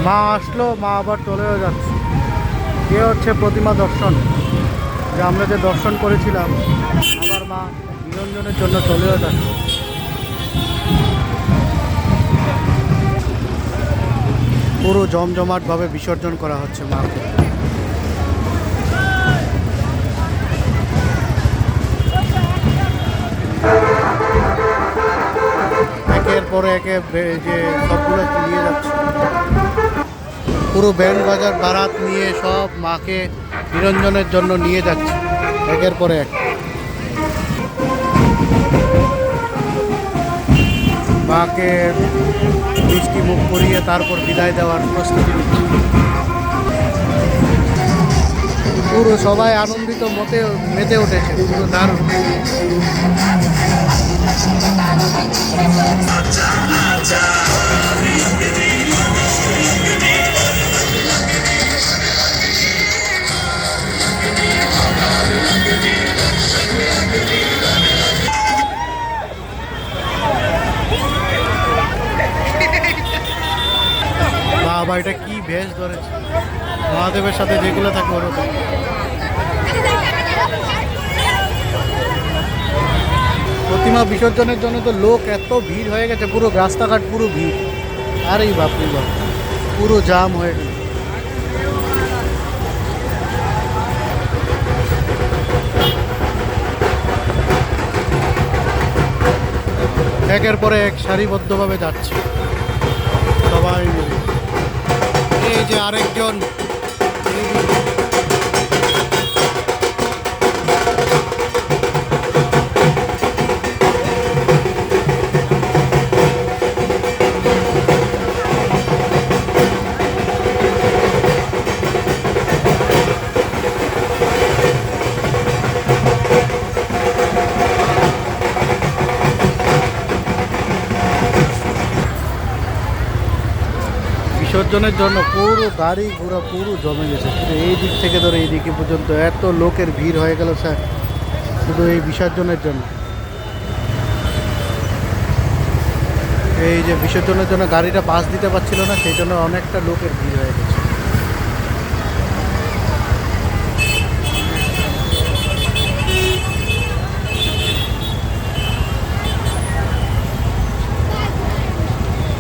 মা আসলো, মা আবার চলেও যাচ্ছে। এ হচ্ছে প্রতিমা দর্শন, যে আমরা যে দর্শন করেছিলাম, আবার মা নিরঞ্জনের জন্য চলেও যাচ্ছে। পুরো জমজমাটভাবে বিসর্জন করা হচ্ছে মাকে। একের পরে একে যে সবগুলো নিয়ে যাচ্ছে, পুরো ব্যান্ড বাজার বারাত নিয়ে সব মাকে নিরঞ্জনের জন্য নিয়ে যাচ্ছে একের পরে এক। মাকে মিষ্টি মুখ করিয়ে তারপর বিদায় দেওয়ার প্রস্তুতি নিচ্ছে। পুরো সবাই আনন্দিত মেতে উঠেছে, পুরো দারুণ। বাবা, এটা কি বেশ ধরেছে, মহাদেবের সাথে যেগুলো থাকে ওরকম। প্রতিমা বিসর্জনের জন্য তো লোক এত ভিড় হয়ে গেছে, পুরো রাস্তাঘাট পুরো ভিড়। আরে বাপরে বাপ, পুরো জাম হয়ে গেল। একের পরে এক সারিবদ্ধভাবে যাচ্ছে সবাই মিলে। এই যে আরেকজন, বিসর্জনের জন্য পুরো গাড়ি ঘোড়া পুরো জমে গেছে, শুধু এই দিক থেকে ধরে এই দিকে পর্যন্ত এত লোকের ভিড় হয়ে গেল স্যার, শুধু এই বিসর্জনের জন্য। এই যে বিসর্জনের জন্য গাড়িটা পাস দিতে পারছিল না, সেই জন্য অনেকটা লোকের ভিড় হয়ে গেছে।